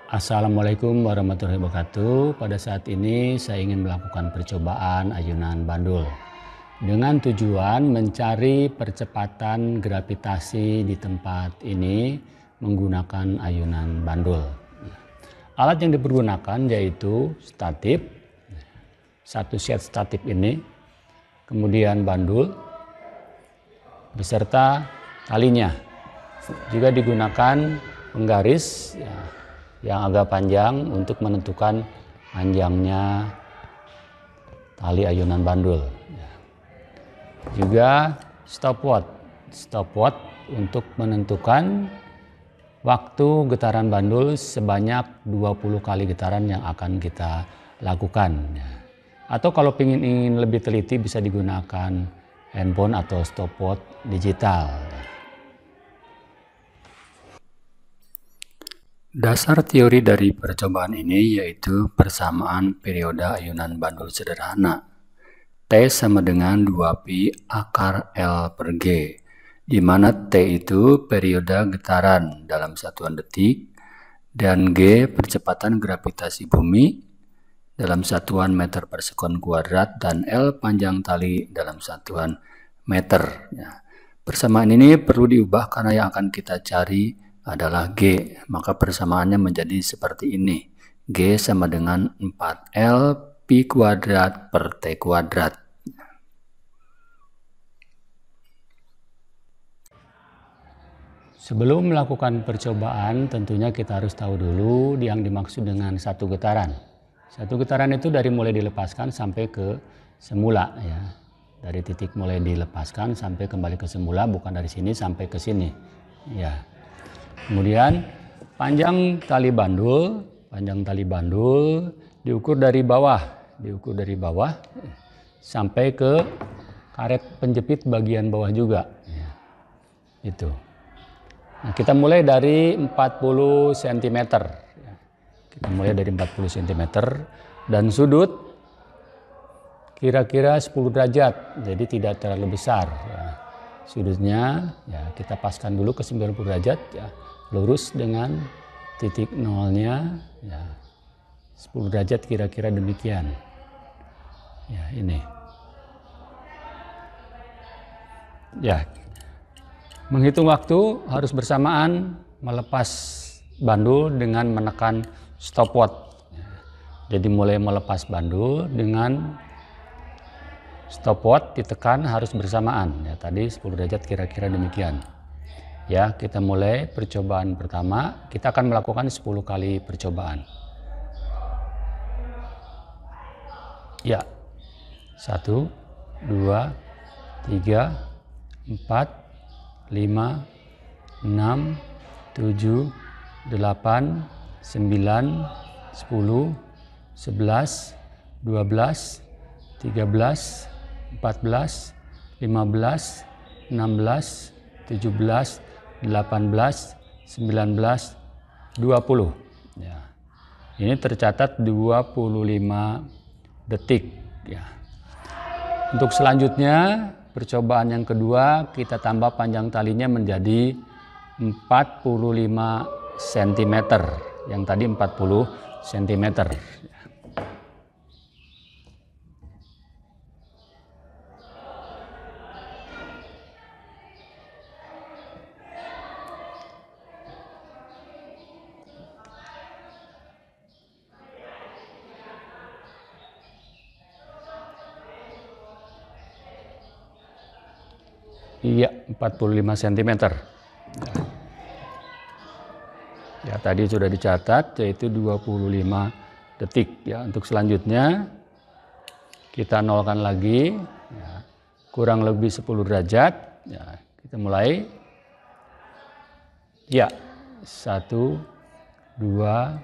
Assalamualaikum warahmatullahi wabarakatuh. Pada saat ini saya ingin melakukan percobaan ayunan bandul dengan tujuan mencari percepatan gravitasi di tempat ini menggunakan ayunan bandul. Alat yang dipergunakan yaitu statif, satu set statif ini, kemudian bandul beserta talinya. Juga digunakan penggaris yang agak panjang untuk menentukan panjangnya tali ayunan bandul. Juga stopwatch untuk menentukan waktu getaran bandul sebanyak 20 kali getaran yang akan kita lakukan. Atau kalau ingin lebih teliti bisa digunakan handphone atau stopwatch digital. Dasar teori dari percobaan ini yaitu persamaan periode ayunan bandul sederhana. T sama dengan 2pi akar L per G, di mana T itu periode getaran dalam satuan detik, dan G percepatan gravitasi bumi dalam satuan meter per sekon kuadrat, dan L panjang tali dalam satuan meter. Persamaan ini perlu diubah karena yang akan kita cari adalah G, maka persamaannya menjadi seperti ini. G sama dengan 4L pi kuadrat per T kuadrat. Sebelum melakukan percobaan, tentunya kita harus tahu dulu yang dimaksud dengan satu getaran. Satu getaran itu dari mulai dilepaskan sampai ke semula, ya. Dari titik mulai dilepaskan sampai kembali ke semula, bukan dari sini sampai ke sini, ya. Kemudian panjang tali bandul diukur dari bawah sampai ke karet penjepit bagian bawah juga. Itu. Nah, kita mulai dari 40 cm. Kita mulai dari 40 cm dan sudut kira-kira 10 derajat, jadi tidak terlalu besar. Sudutnya ya kita paskan dulu ke 90 derajat, ya. Lurus dengan titik nolnya, ya, 10 derajat kira-kira demikian. Ya, ini. Ya, menghitung waktu harus bersamaan melepas bandul dengan menekan stopwatch. Jadi mulai melepas bandul dengan stopwatch ditekan harus bersamaan. Ya, tadi 10 derajat kira-kira demikian. Ya, kita mulai percobaan pertama. Kita akan melakukan 10 kali percobaan. Ya. 1, 2, 3, 4, 5, 6, 7, 8, 9, 10, 11, 12, 13, 14, 15, 16, 17, 18, 19, 20. Ya. Ini tercatat 25 detik. Ya. Untuk selanjutnya, percobaan yang kedua kita tambah panjang talinya menjadi 45 cm. Yang tadi 40 cm. Iya, 45 cm. Ya, tadi sudah dicatat yaitu 25 detik. Ya, untuk selanjutnya kita nolkan lagi, ya, kurang lebih 10 derajat. Ya, kita mulai. Ya, 1, 2,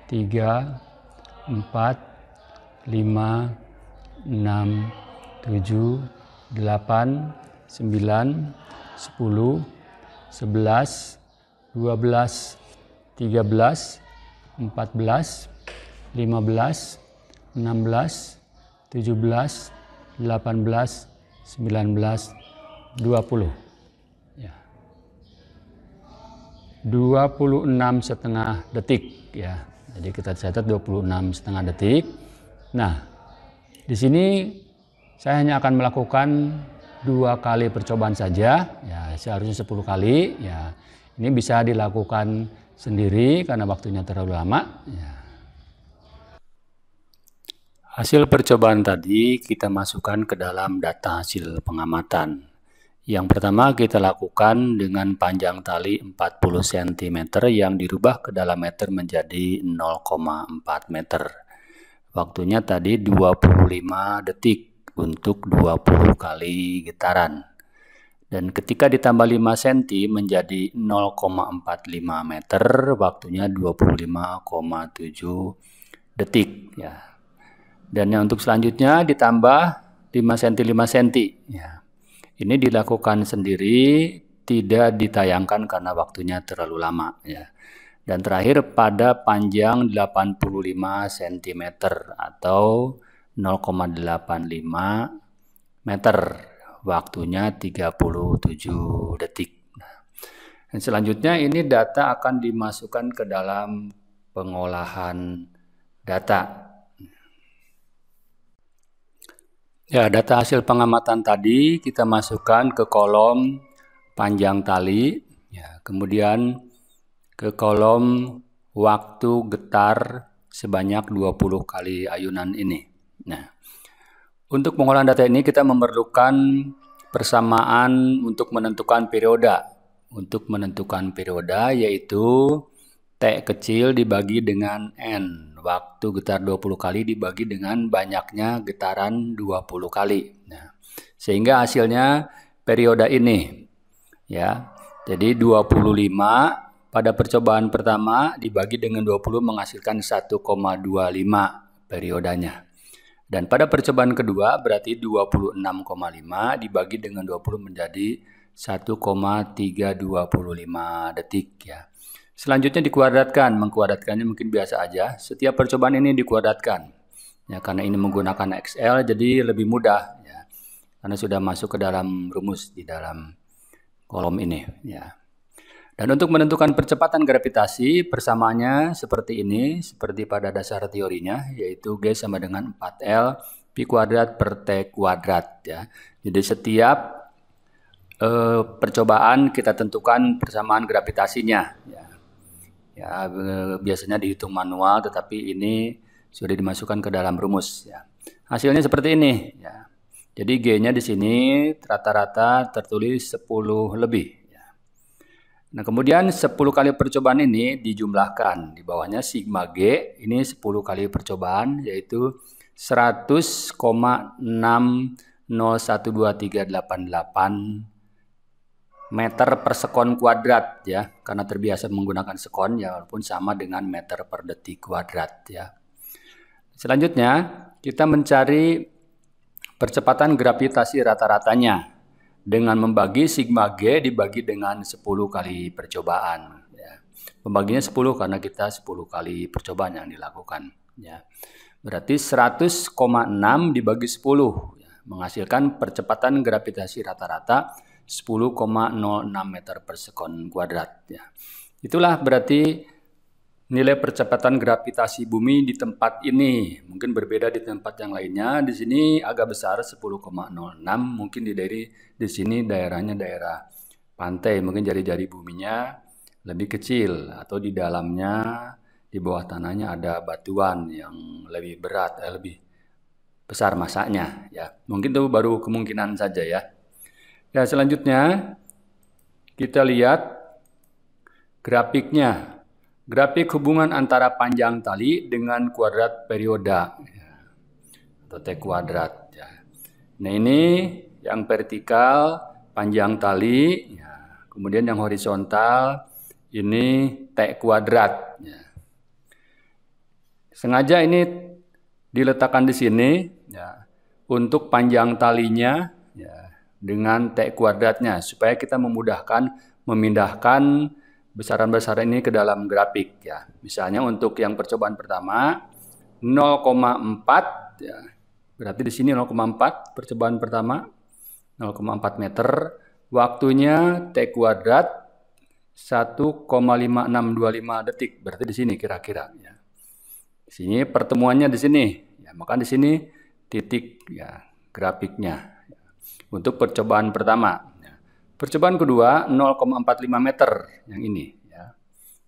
3, 4, 5, 6, 7, 8, 9, 10, 11, 12, 13, 14, 15, 16, 17, 18, 19, 20. Ya. 26,5 detik ya. Jadi kita catat 26,5 detik. Nah, di sini saya hanya akan melakukan 2 kali percobaan saja ya, seharusnya 10 kali ya. Ini bisa dilakukan sendiri karena waktunya terlalu lama ya. Hasil percobaan tadi kita masukkan ke dalam data hasil pengamatan. Yang pertama kita lakukan dengan panjang tali 40 cm yang dirubah ke dalam meter menjadi 0,4 meter. Waktunya tadi 25 detik untuk 20 kali getaran. Dan ketika ditambah 5 cm menjadi 0,45 meter, waktunya 25,7 detik ya. Dan yang untuk selanjutnya ditambah 5 cm 5 cm ya. Ini dilakukan sendiri, tidak ditayangkan karena waktunya terlalu lama ya. Dan terakhir pada panjang 85 cm atau 0,85 meter, waktunya 37 detik. Dan selanjutnya ini data akan dimasukkan ke dalam pengolahan data. Ya, data hasil pengamatan tadi kita masukkan ke kolom panjang tali, ya, kemudian ke kolom waktu getar sebanyak 20 kali ayunan ini. Nah, untuk pengolahan data ini kita memerlukan persamaan untuk menentukan periode. Untuk menentukan periode yaitu T kecil dibagi dengan N. Waktu getar 20 kali dibagi dengan banyaknya getaran 20 kali. Nah, sehingga hasilnya periode ini. Ya. Jadi 25 pada percobaan pertama dibagi dengan 20 menghasilkan 1,25 periodenya. Dan pada percobaan kedua berarti 26,5 dibagi dengan 20 menjadi 1,325 detik ya. Selanjutnya dikuadratkan, mengkuadratkannya mungkin biasa aja. Setiap percobaan ini dikuadratkan. Ya, karena ini menggunakan Excel jadi lebih mudah ya. Karena sudah masuk ke dalam rumus di dalam kolom ini ya. Dan untuk menentukan percepatan gravitasi persamaannya seperti ini, seperti pada dasar teorinya, yaitu G sama dengan 4L pi kuadrat per T kuadrat ya. Jadi setiap percobaan kita tentukan persamaan gravitasinya ya. Ya, biasanya dihitung manual, tetapi ini sudah dimasukkan ke dalam rumus ya. Hasilnya seperti ini ya. Jadi G-nya di sini rata-rata tertulis 10 lebih ya. Nah, kemudian 10 kali percobaan ini dijumlahkan. Di bawahnya sigma G ini 10 kali percobaan yaitu 100,60123888 meter per sekon kuadrat ya, karena terbiasa menggunakan sekon ya, walaupun sama dengan meter per detik kuadrat ya. Selanjutnya kita mencari percepatan gravitasi rata-ratanya dengan membagi sigma G dibagi dengan 10 kali percobaan ya. Pembaginya 10 karena kita 10 kali percobaan yang dilakukan ya. Berarti 100,6 dibagi 10 ya, menghasilkan percepatan gravitasi rata-rata 10,06 meter per sekon kuadrat ya. Itulah berarti nilai percepatan gravitasi bumi di tempat ini. Mungkin berbeda di tempat yang lainnya. Di sini agak besar 10,06, mungkin di sini daerahnya daerah pantai, mungkin jari-jari buminya lebih kecil atau di dalamnya di bawah tanahnya ada batuan yang lebih berat, lebih besar masanya ya. Mungkin itu baru kemungkinan saja ya. Ya, selanjutnya kita lihat grafiknya. Grafik hubungan antara panjang tali dengan kuadrat perioda ya, atau T kuadrat ya. Nah, ini yang vertikal panjang tali ya. Kemudian yang horizontal ini T kuadrat ya. Sengaja ini diletakkan di sini ya, untuk panjang talinya ya dengan T kuadratnya supaya kita memudahkan memindahkan besaran-besaran ini ke dalam grafik ya. Misalnya untuk yang percobaan pertama 0,4 ya. Berarti di sini 0,4 percobaan pertama 0,4 meter. Waktunya T kuadrat 1,5625 detik. Berarti di sini kira-kira. Ya. Di sini pertemuannya di sini. Ya, maka di sini titik ya grafiknya. Ya. Untuk percobaan pertama. Ya. Percobaan kedua 0,45 meter yang ini. Ya.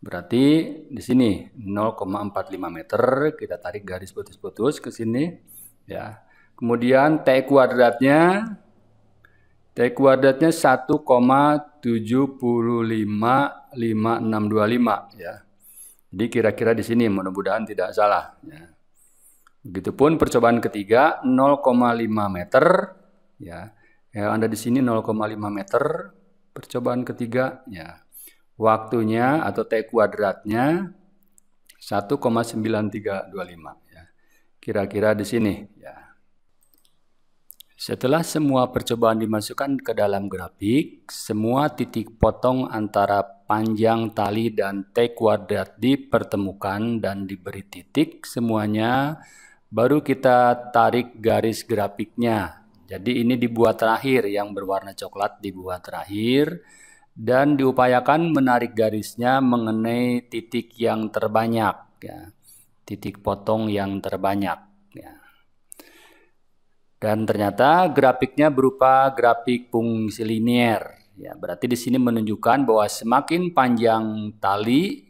Berarti di sini 0,45 meter. Kita tarik garis putus-putus ke sini. Ya. Kemudian T kuadratnya 1,7555625 ya. Jadi kira-kira di sini mudah-mudahan tidak salah ya. Begitupun percobaan ketiga 0,5 meter ya. Yang ada di sini 0,5 meter percobaan ketiga ya. Waktunya atau T kuadratnya 1,9325 ya. Kira-kira di sini ya. Setelah semua percobaan dimasukkan ke dalam grafik, semua titik potong antara panjang tali dan T kuadrat dipertemukan dan diberi titik semuanya, baru kita tarik garis grafiknya. Jadi ini dibuat terakhir, yang berwarna coklat dibuat terakhir, dan diupayakan menarik garisnya mengenai titik yang terbanyak, ya. Titik potong yang terbanyak. Ya. Dan ternyata grafiknya berupa grafik fungsi linier. Ya, berarti di sini menunjukkan bahwa semakin panjang tali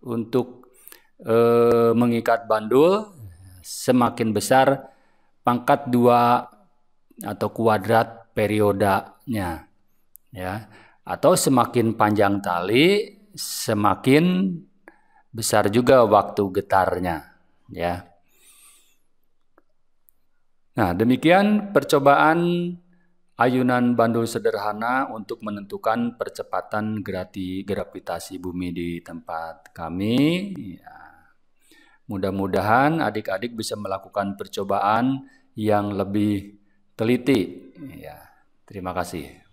untuk mengikat bandul, semakin besar pangkat 2 atau kuadrat periodanya. Ya. Atau semakin panjang tali, semakin besar juga waktu getarnya. Ya. Nah, demikian percobaan ayunan bandul sederhana untuk menentukan percepatan gravitasi bumi di tempat kami. Ya. Mudah-mudahan adik-adik bisa melakukan percobaan yang lebih teliti. Ya. Terima kasih.